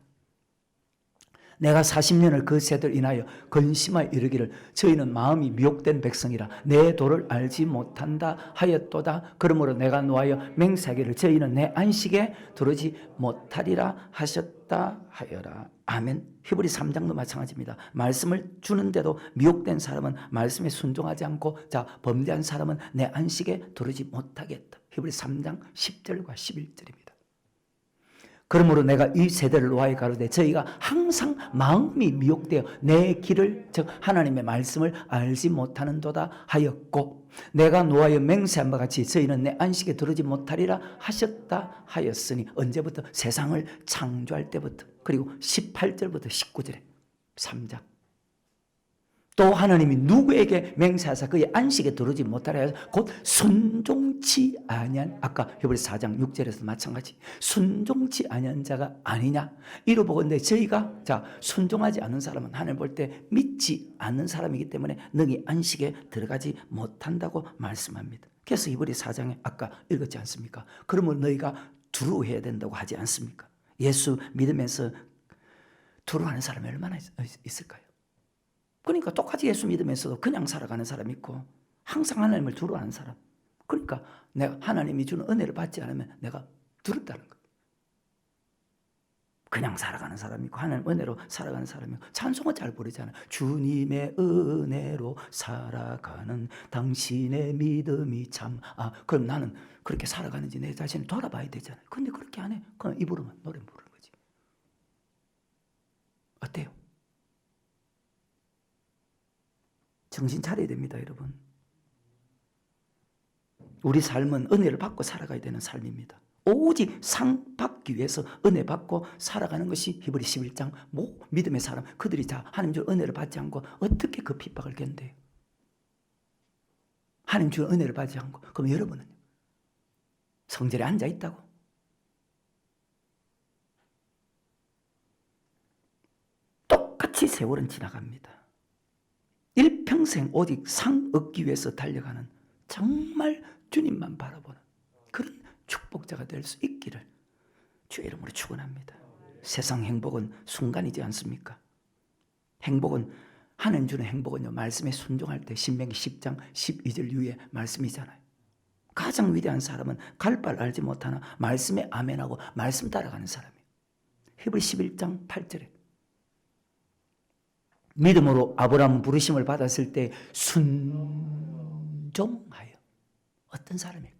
내가 40년을 그 세대를 인하여 근심하여 이르기를 저희는 마음이 미혹된 백성이라 내 도를 알지 못한다 하였도다. 그러므로 내가 노하여 맹세하기를 저희는 내 안식에 들어오지 못하리라 하셨다 하여라. 아멘. 히브리 3장도 마찬가지입니다. 말씀을 주는데도 미혹된 사람은 말씀에 순종하지 않고 자 범죄한 사람은 내 안식에 들어오지 못하겠다. 히브리 3장 10절과 11절입니다. 그러므로 내가 이 세대를 노하여 가로되 저희가 항상 마음이 미혹되어 내 길을 즉 하나님의 말씀을 알지 못하는도다 하였고 내가 노하여 맹세한 바 같이 저희는 내 안식에 들어오지 못하리라 하셨다 하였으니 언제부터? 세상을 창조할 때부터. 그리고 18절부터 19절에 3장 또 하나님이 누구에게 맹세하사 그의 안식에 들어오지 못하라 해서 곧 순종치 아니한 아까 히브리 4장 6절에서 마찬가지 순종치 아니한 자가 아니냐 이로 보건대 저희가 자 순종하지 않는 사람은 하나님 볼 때 믿지 않는 사람이기 때문에 능히 안식에 들어가지 못한다고 말씀합니다. 그래서 히브리 4장에 아까 읽었지 않습니까? 그러면 너희가 두려워해야 된다고 하지 않습니까? 예수 믿으면서 두려워하는 사람이 얼마나 있을까요? 그러니까 똑같이 예수 믿으면서도 그냥 살아가는 사람이 있고 항상 하나님을 두려워하는 사람. 그러니까 내가 하나님이 주는 은혜를 받지 않으면 내가 두렵다는 거예요. 그냥 살아가는 사람이 있고 하나님 은혜로 살아가는 사람이 있고 찬송은 잘 부르잖아요. 주님의 은혜로 살아가는 당신의 믿음이 참 그럼 나는 그렇게 살아가는지 내 자신을 돌아봐야 되잖아요. 근데 그렇게 안 해. 그냥 입으로만 노래 부르는 거지. 어때요? 정신 차려야 됩니다, 여러분. 우리 삶은 은혜를 받고 살아가야 되는 삶입니다. 오직 상 받기 위해서 은혜 받고 살아가는 것이 히브리 11장 믿음의 사람 그들이 다 하나님 줄 은혜를 받지 않고 어떻게 그 핍박을 견뎌요? 하나님 줄 은혜를 받지 않고 그럼 여러분은 성전에 앉아 있다고? 똑같이 세월은 지나갑니다. 일평생 오직 상 얻기 위해서 달려가는 정말 주님만 바라보는 그런 축복자가 될 수 있기를 주의 이름으로 축원합니다. 세상 행복은 순간이지 않습니까? 행복은 하나님 주는 행복은요 말씀에 순종할 때 신명기 10장 12절 이후에 말씀이잖아요. 가장 위대한 사람은 갈 바를 알지 못하나 말씀에 아멘하고 말씀 따라가는 사람이에요. 히브리 11장 8절에 믿음으로 아브라함 부르심을 받았을 때 순종하여 어떤 사람일까요?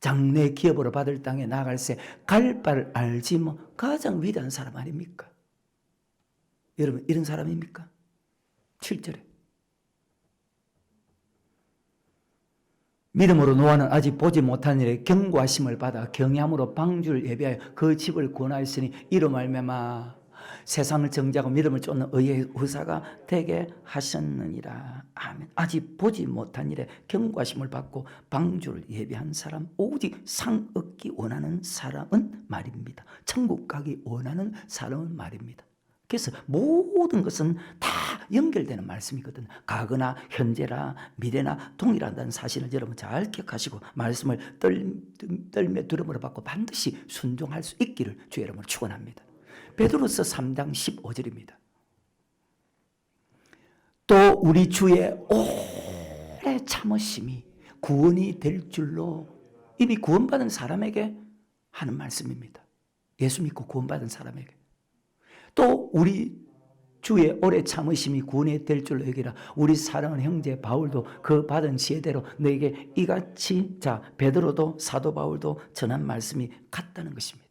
장래 기업으로 받을 땅에 나아갈새 갈 바를 알지 가장 위대한 사람 아닙니까? 여러분 이런 사람입니까? 7절에 믿음으로 노아는 아직 보지 못한 일에 경고하심을 받아 경외함으로 방주를 예비하여 그 집을 구원하였으니 이로 말미암아 세상을 정죄하고 믿음을 쫓는 의의 의사가 되게 하셨느니라. 아멘. 아직 보지 못한 일에 경고하심을 받고 방주를 예비한 사람, 오직 상 얻기 원하는 사람은 말입니다. 천국 가기 원하는 사람은 말입니다. 그래서 모든 것은 다 연결되는 말씀이거든요. 과거나 현재나 미래나 동일하다는 사실을 여러분 잘 기억하시고 말씀을 떨며 두려움으로 받고 반드시 순종할 수 있기를 주의 이름으로 축원합니다. 베드로서 3장 15절입니다. 또 우리 주의 오래 참으심이 구원이 될 줄로 이미 구원받은 사람에게 하는 말씀입니다. 예수 믿고 구원받은 사람에게. 또 우리 주의 오래 참으심이 구원이 될 줄로 여기라. 우리 사랑하는 형제 바울도 그 받은 지혜대로 너에게 이같이 베드로도 사도 바울도 전한 말씀이 같다는 것입니다.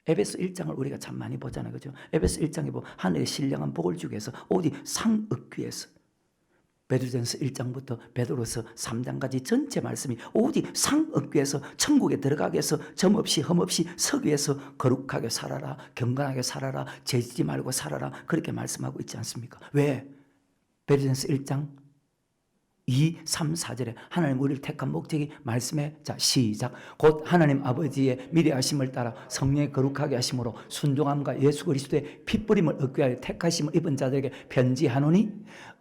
에베소 1장을 우리가 참 많이 보잖아요. 그죠? 에베소 1장에 보면 하늘의 신령한 복을 주기 위해서 오직 상 얻기 위해서 베드로전서 1장부터 베드로서 3장까지 전체 말씀이 오직 상 얻기 위해서 천국에 들어가기 위해서 점 없이 흠 없이 서기 위해서 거룩하게 살아라, 경건하게 살아라, 죄지지 말고 살아라 그렇게 말씀하고 있지 않습니까? 왜? 베드로전서 1장 2, 3, 4절에 하나님 우리를 택한 목적이 말씀에 시작 곧 하나님 아버지의 미래하심을 따라 성령의 거룩하게 하심으로 순종함과 예수 그리스도의 핏부림을 얻기 위하여 택하심을 입은 자들에게 편지하노니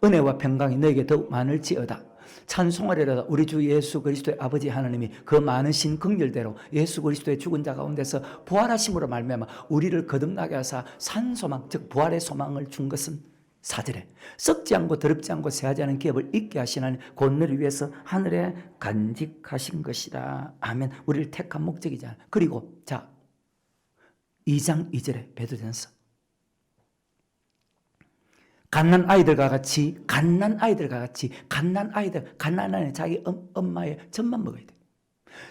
은혜와 평강이 너에게 더욱 많을지어다. 찬송하리로다. 우리 주 예수 그리스도의 아버지 하나님이 그 많으신 긍휼대로 예수 그리스도의 죽은 자 가운데서 부활하심으로 말미암아 우리를 거듭나게 하사 산소망 즉 부활의 소망을 준 것은 4절에 썩지 않고 더럽지 않고 새하지 않은 기업을 잊게 하시나니 곧 너를 위해서 하늘에 간직하신 것이다. 아멘. 우리를 택한 목적이잖아요. 그리고 2장 2절에 베드로전서 갓난 아이들과 같이 갓난 아이는 자기 엄마의 젖만 먹어야 돼.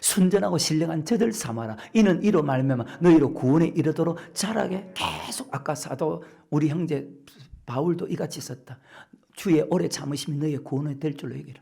순전하고 신령한 젖을 삼아라. 이는 이로 말미암아 너희로 구원에 이르도록 자라게 계속 아까 사도 우리 형제 바울도 이같이 썼다. 주의 오래 참으심이 너희의 구원이 될 줄로 얘기를.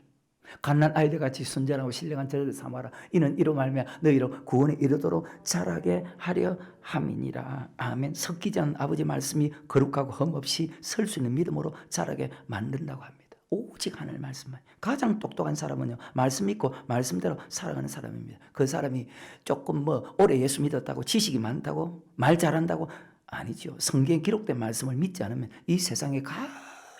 갓난 아이들같이 순전하고 신령한 젖을 삼아라. 이는 이로 말미암아 너희로 구원에 이르도록 자라게 하려 함이니라. 아멘. 섞이지 않은 아버지 말씀이 거룩하고 흠없이 설 수 있는 믿음으로 자라게 만든다고 합니다. 오직 하나님의 말씀만. 가장 똑똑한 사람은요 말씀 믿고 말씀대로 살아가는 사람입니다. 그 사람이 조금 오래 예수 믿었다고 지식이 많다고 말 잘한다고 아니죠. 성경에 기록된 말씀을 믿지 않으면 이 세상에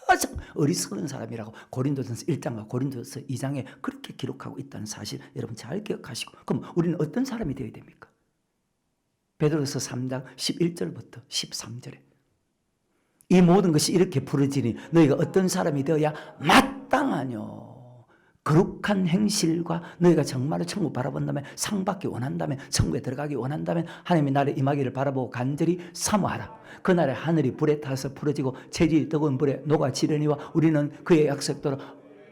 가장 어리석은 사람이라고 고린도전서 1장과 고린도전서 2장에 그렇게 기록하고 있다는 사실 여러분 잘 기억하시고, 그럼 우리는 어떤 사람이 되어야 됩니까? 베드로서 3장 11절부터 13절에 이 모든 것이 이렇게 부러지니 너희가 어떤 사람이 되어야 마땅하뇨. 거룩한 행실과 너희가 정말로 천국 바라본다면, 상 받기 원한다면, 천국에 들어가기 원한다면, 하나님의 나라에 임하기를 바라보고 간절히 사모하라. 그날에 하늘이 불에 타서 부러지고 재질이 뜨거운 불에 녹아지려니와 우리는 그의 약속대로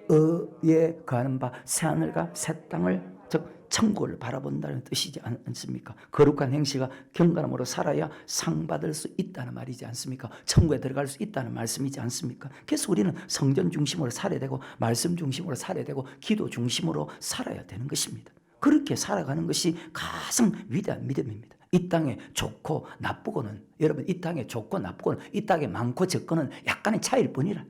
의에 거하는 바 새하늘과 새 땅을, 즉 천국을 바라본다는 뜻이지 않습니까? 거룩한 행실과 경건함으로 살아야 상 받을 수 있다는 말이지 않습니까? 천국에 들어갈 수 있다는 말씀이지 않습니까? 그래서 우리는 성전 중심으로 살아야 되고, 말씀 중심으로 살아야 되고, 기도 중심으로 살아야 되는 것입니다. 그렇게 살아가는 것이 가장 위대한 믿음입니다. 이 땅에 좋고 나쁘고는, 여러분, 이 땅에 좋고 나쁘고는, 이 땅에 많고 적고는 약간의 차이일 뿐이라.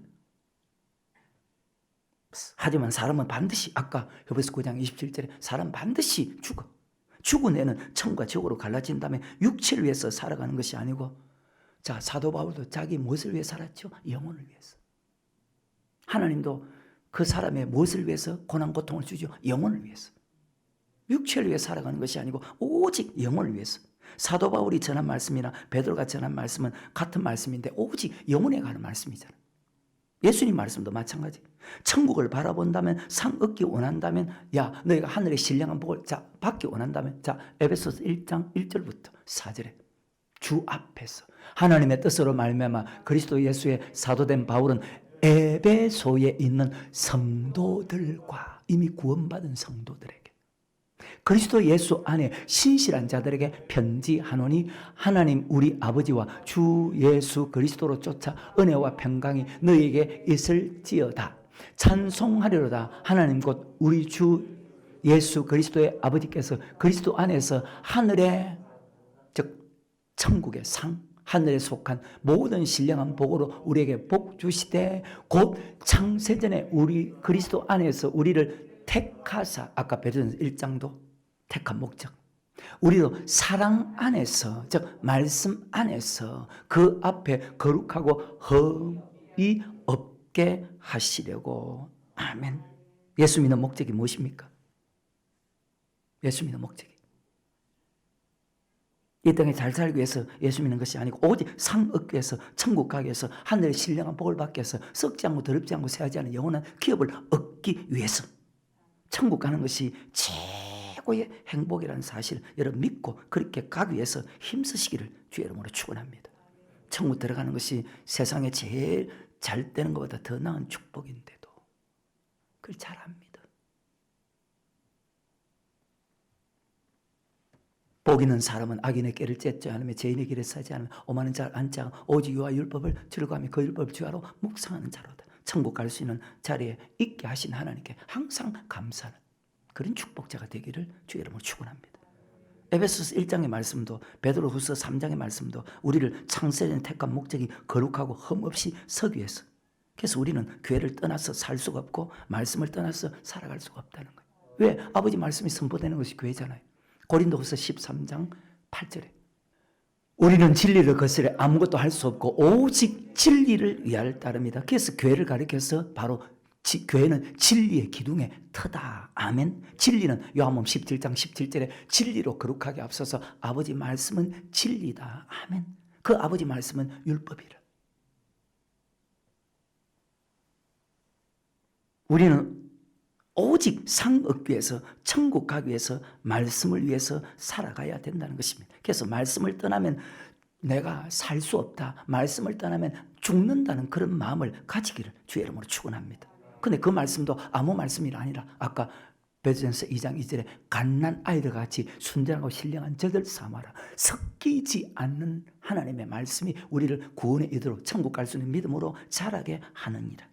하지만 사람은 반드시, 아까 히브리서 9장 27절에 사람 반드시 죽어. 죽은 애는 천과 지옥으로 갈라진 다음에 육체를 위해서 살아가는 것이 아니고, 자, 사도 바울도 자기 무엇을 위해 살았죠? 영혼을 위해서. 하나님도 그 사람의 무엇을 위해서 고난 고통을 주죠? 영혼을 위해서. 육체를 위해 살아가는 것이 아니고 오직 영혼을 위해서. 사도 바울이 전한 말씀이나 베드로가 전한 말씀은 같은 말씀인데 오직 영혼에 관한 말씀이잖아요. 예수님 말씀도 마찬가지. 천국을 바라본다면, 상 얻기 원한다면, 야, 너희가 하늘의 신령한 복을 받기 원한다면, 에베소서 1장 1절부터 4절에 주 앞에서 하나님의 뜻으로 말미암아 그리스도 예수의 사도된 바울은 에베소에 있는 성도들과, 이미 구원받은 성도들에게, 그리스도 예수 안에 신실한 자들에게 편지하노니 하나님 우리 아버지와 주 예수 그리스도로 쫓아 은혜와 평강이 너희에게 있을지어다. 찬송하리로다. 하나님 곧 우리 주 예수 그리스도의 아버지께서 그리스도 안에서 하늘의, 즉 천국의 상, 하늘에 속한 모든 신령한 복으로 우리에게 복 주시되 곧 창세전에 우리 그리스도 안에서 우리를 택하사, 아까 베드로전서 1장도 택한 목적, 우리도 사랑 안에서, 즉 말씀 안에서 그 앞에 거룩하고 흠이 없게 하시려고. 아멘. 예수 믿는 목적이 무엇입니까? 예수 믿는 목적이 이 땅에 잘 살기 위해서 예수 믿는 것이 아니고 오직 상 얻기 위해서, 천국 가기 위해서, 하늘의 신령한 복을 받기 위해서, 썩지 않고 더럽지 않고 쇠하지 않은 영원한 기업을 얻기 위해서 천국 가는 것이 최고의 행복이라는 사실 여러분 믿고 그렇게 가기 위해서 힘쓰시기를 주의 이름으로 축원합니다. 천국 들어가는 것이 세상에 제일 잘 되는 것보다 더 나은 축복인데도 그걸 잘 압니다. 복 있는 사람은 악인의 꾀를 째지 않으며 죄인의 길에 서지 않으며 오만한 자를 앉지 않고 오직 유와 율법을 즐거워하며 그 율법을 주야로 묵상하는 자로다. 천국 갈 수 있는 자리에 있게 하신 하나님께 항상 감사하는 그런 축복자가 되기를 주의 이름으로 축원합니다. 에베소서 1장의 말씀도 베드로후서 3장의 말씀도 우리를 창세전에 택한 목적이 거룩하고 흠없이 서기 위해서. 그래서 우리는 교회를 떠나서 살 수가 없고 말씀을 떠나서 살아갈 수가 없다는 거예요. 왜? 아버지 말씀이 선포되는 것이 교회잖아요. 고린도후서 13장 8절에 우리는 진리를 거스려 아무것도 할 수 없고 오직 진리를 위하여 따릅니다. 그래서 교회를 가리켜서 바로 교회는 진리의 기둥의 터다. 아멘. 진리는 요한복음 17장 17절에 진리로 거룩하게 앞서서 아버지 말씀은 진리다. 아멘. 그 아버지 말씀은 율법이라. 우리는 오직 상 얻기 위해서, 천국 가기 위해서, 말씀을 위해서 살아가야 된다는 것입니다. 그래서 말씀을 떠나면 내가 살 수 없다, 말씀을 떠나면 죽는다는 그런 마음을 가지기를 주의 이름으로 축원합니다. 근데 그 말씀도 아무 말씀이 아니라 아까 베드로전서 2장 2절에 갓난 아이들 같이 순전하고 신령한 저들 삼아라. 섞이지 않는 하나님의 말씀이 우리를 구원에 이르도록 천국 갈 수 있는 믿음으로 자라게 하느니라.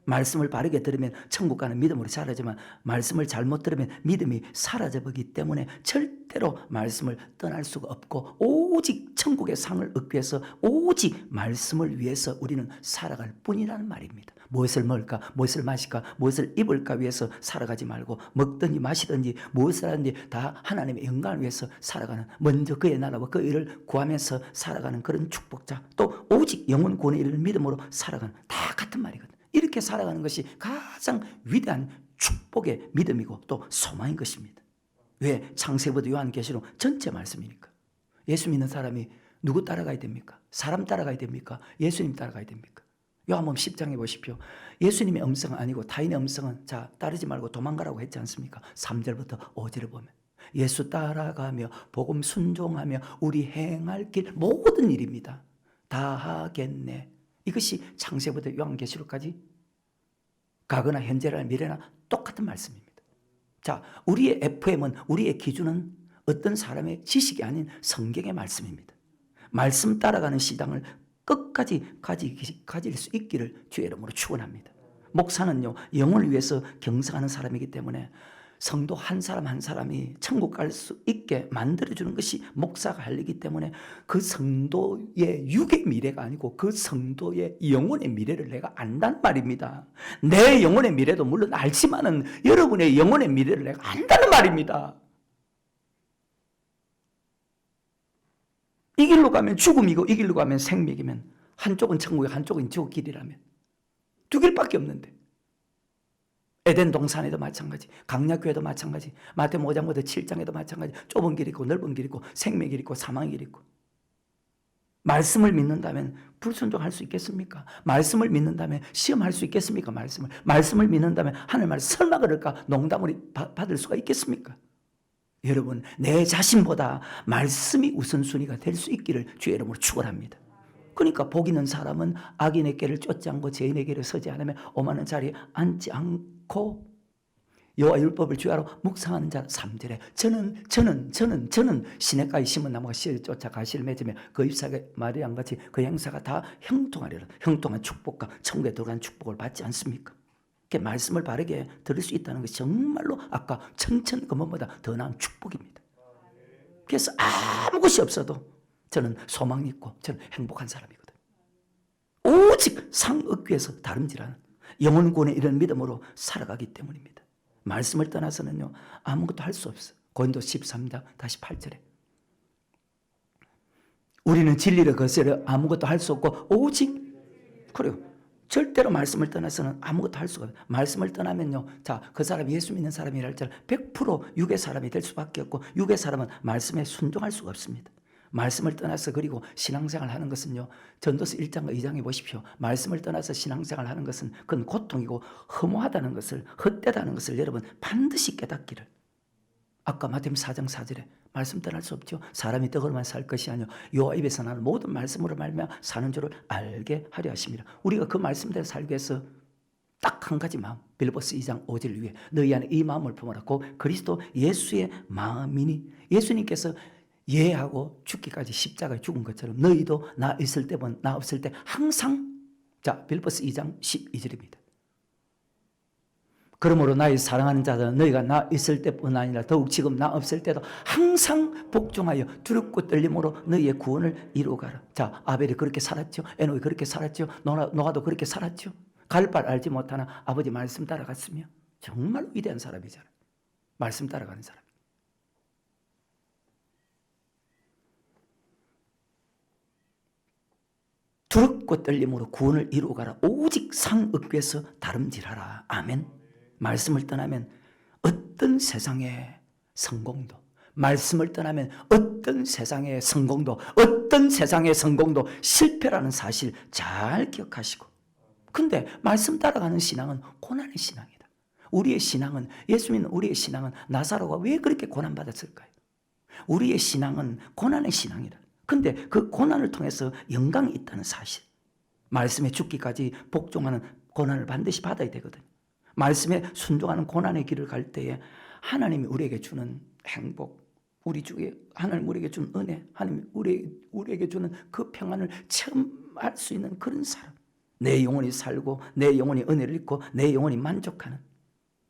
말씀을 바르게 들으면 천국 가는 믿음으로 자라지만 말씀을 잘못 들으면 믿음이 사라져버리기 때문에 절대로 말씀을 떠날 수가 없고 오직 천국의 상을 얻기 위해서 오직 말씀을 위해서 우리는 살아갈 뿐이라는 말입니다. 무엇을 먹을까, 무엇을 마실까, 무엇을 입을까 위해서 살아가지 말고 먹든지 마시든지 무엇을 하든지 다 하나님의 영광을 위해서 살아가는, 먼저 그의 나라와 그 일을 구하면서 살아가는 그런 축복자, 또 오직 영혼 구원에 이르는 믿음으로 살아가는, 다 같은 똑같은 말이거든. 이렇게 살아가는 것이 가장 위대한 축복의 믿음이고 또 소망인 것입니다. 왜? 창세기부터 요한계시록 전체 말씀이니까. 예수 믿는 사람이 누구 따라가야 됩니까? 사람 따라가야 됩니까? 예수님 따라가야 됩니까? 요한복음 10장에 보십시오. 예수님의 음성은 아니고 타인의 음성은 자 따르지 말고 도망가라고 했지 않습니까? 3절부터 5절을 보면 예수 따라가며 복음 순종하며 우리 행할 길 모든 일입니다. 다 하겠네. 이것이 창세기부터 요한계시록까지 과거나 현재나 미래나 똑같은 말씀입니다. 자, 우리의 FM은 우리의 기준은 어떤 사람의 지식이 아닌 성경의 말씀입니다. 말씀 따라가는 신앙을 끝까지 가질 수 있기를 주의 이름으로 축원합니다. 목사는요 영혼을 위해서 경성하는 사람이기 때문에 성도 한 사람 한 사람이 천국 갈 수 있게 만들어주는 것이 목사가 할 일이기 때문에 그 성도의 육의 미래가 아니고 그 성도의 영혼의 미래를 내가 안단 말입니다. 내 영혼의 미래도 물론 알지만은 여러분의 영혼의 미래를 내가 안다는 말입니다. 이 길로 가면 죽음이고 이 길로 가면 생명이면 한쪽은 천국이고 한쪽은 지옥 길이라면 두 길밖에 없는데 에덴 동산에도 마찬가지, 강약교회도 마찬가지, 마태복음 5장부터 7장에도 마찬가지, 좁은 길이 있고 넓은 길이 있고 생명의 길이 있고 사망의 길이 있고 말씀을 믿는다면 불순종할 수 있겠습니까? 말씀을 믿는다면 시험할 수 있겠습니까? 말씀을 믿는다면 하늘 말 설마 그럴까 농담을 받을 수가 있겠습니까? 여러분 내 자신보다 말씀이 우선순위가 될 수 있기를 주의 이름으로 축원합니다. 그러니까 복 있는 사람은 악인의 길을 쫓지 않고 죄인의 길을 서지 않으며 오만한 자리에 앉지 않고 여호와 율법을 주야로 묵상하는 자. 3절에 저는 시냇가에 심은 나무가 씨를 쫓아 가시를 맺으며 그 잎사귀 마리안같이 그 행사가 다 형통하리라. 형통한 축복과 천국에 들어간 축복을 받지 않습니까? 말씀을 바르게 들을 수 있다는 것이 정말로 아까 천천 금번보다 더 나은 축복입니다. 그래서 아무 것이 없어도 저는 소망이 있고 저는 행복한 사람이거든. 오직 상 얻기 위해서 다름질하는 영혼구원의 이런 믿음으로 살아가기 때문입니다. 말씀을 떠나서는요 아무것도 할 수 없어. 고린도서 13장 다시 8절에 우리는 진리를 거스려 아무것도 할 수 없고 오직 그래요. 절대로 말씀을 떠나서는 아무것도 할 수가 없어요. 말씀을 떠나면요 자, 그 사람이 예수 믿는 사람이라 할지라도 100% 육의 사람이 될 수밖에 없고 육의 사람은 말씀에 순종할 수가 없습니다. 말씀을 떠나서 그리고 신앙생활 하는 것은요 전도서 1장과 2장에 보십시오. 말씀을 떠나서 신앙생활 하는 것은 그건 고통이고 허무하다는 것을 헛되다는 것을 여러분 반드시 깨닫기를. 아까 마태복음 4장 4절에 말씀 떠날 수 없죠. 사람이 떡으로만 살 것이 아니요 여호와 입에서 나는 모든 말씀으로 말미암아 사는 줄을 알게 하려 하심이라. 우리가 그 말씀대로 살기 위해서 딱 한 가지 마음, 빌립보서 2장 5절 위에 너희 안에 이 마음을 품으라. 고 그리스도 예수의 마음이니. 예수님께서 예하고 죽기까지 십자가에 죽은 것처럼 너희도 나 있을 때면 나 없을 때 항상 자 빌립보서 2장 12절입니다. 그러므로 나의 사랑하는 자들은 너희가 나 있을 때뿐 아니라 더욱 지금 나 없을 때도 항상 복종하여 두렵고 떨림으로 너희의 구원을 이루어가라. 자 아벨이 그렇게 살았죠. 에녹이 그렇게 살았죠. 노아도 그렇게 살았죠. 갈 바 알지 못하나 아버지 말씀 따라갔으며 정말 위대한 사람이잖아요. 말씀 따라가는 사람. 두렵고 떨림으로 구원을 이루어가라. 오직 상 얻기 위해서 다름질하라. 아멘. 말씀을 떠나면 어떤 세상의 성공도, 말씀을 떠나면 어떤 세상의 성공도, 어떤 세상의 성공도 실패라는 사실 잘 기억하시고. 근데 말씀 따라가는 신앙은 고난의 신앙이다. 우리의 신앙은, 예수 믿는 우리의 신앙은 나사로가 왜 그렇게 고난받았을까요? 우리의 신앙은 고난의 신앙이다. 근데 그 고난을 통해서 영광이 있다는 사실. 말씀에 죽기까지 복종하는 고난을 반드시 받아야 되거든요. 말씀에 순종하는 고난의 길을 갈 때에 하나님이 우리에게 주는 행복, 우리 주에 하나님 우리에게 주는 은혜, 하나님 우리에게 주는 그 평안을 체험할 수 있는 그런 사람. 내 영혼이 살고 내 영혼이 은혜를 입고 내 영혼이 만족하는.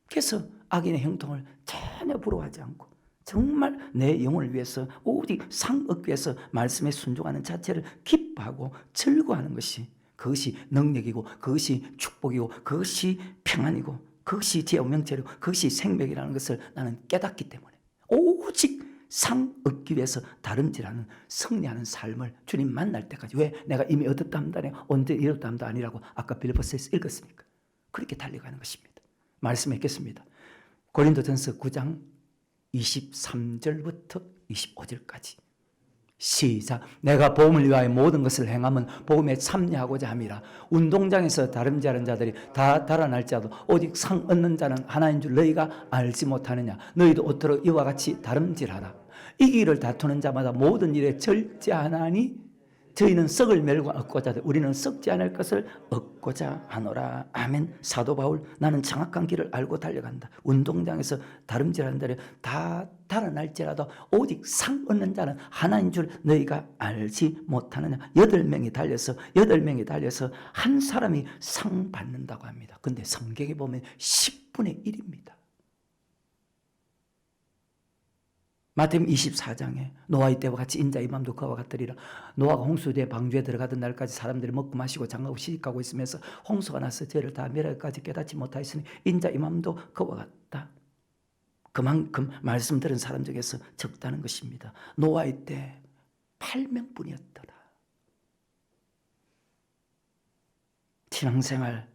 그래서 악인의 형통을 전혀 부러워하지 않고 정말 내 영혼을 위해서 오직 상 얻기 위해서 말씀에 순종하는 자체를 기뻐하고 즐거워하는 것이 그것이 능력이고 그것이 축복이고 그것이 평안이고 그것이 지혜와 명철이고 그것이 생명이라는 것을 나는 깨닫기 때문에 오직 상 얻기 위해서 다름질하는 승리하는 삶을 주님 만날 때까지. 왜? 내가 이미 얻었다 합니다. 언제 이뤘다 합니다. 아니라고 아까 빌립보서에서 읽었으니까. 그렇게 달려가는 것입니다. 말씀했겠습니다. 고린도전서 9장 23절부터 25절까지 시작. 내가 복음을 위하여 모든 것을 행하면 복음에 참여하고자 함이라. 운동장에서 다름질하는 자들이 다 달아날지라도 오직 상 얻는 자는 하나인 줄 너희가 알지 못하느냐. 너희도 어떠로 이와 같이 다름질하라. 이 길을 다투는 자마다 모든 일에 절제하나니 저희는 썩을 멸과 얻고자 하되 우리는 썩지 않을 것을 얻고자 하노라. 아멘. 사도 바울, 나는 정확한 길을 알고 달려간다. 운동장에서 다름질하는 자를 다 달아날지라도 오직 상 얻는 자는 하나인 줄 너희가 알지 못하느냐. 8명이 달려서 한 사람이 상 받는다고 합니다. 근데 성경에 보면 10분의 1입니다. 마태복음 24장에 노아의 때와 같이 인자의 맘도 그와 같으리라. 노아가 홍수대 방주에 들어가던 날까지 사람들이 먹고 마시고 장가고 시집가고 있으면서 홍수가 나서 죄를 다 멸하기까지 깨닫지 못하였으니 인자의 맘도 그와 같다. 그만큼 말씀 들은 사람 중에서 적다는 것입니다. 노아의 때 8명뿐이었더라. 신앙생활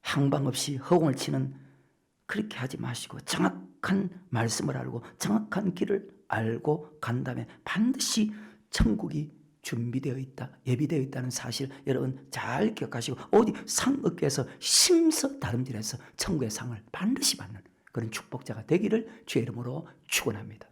항방 없이 허공을 치는 그렇게 하지 마시고 정확한 말씀을 알고 정확한 길을 알고 간다면 반드시 천국이 준비되어 있다, 예비되어 있다는 사실 여러분 잘 기억하시고 어디 상 얻기 위해서 심서 다름질해서 천국의 상을 반드시 받는 그런 축복자가 되기를 주의 이름으로 축원합니다.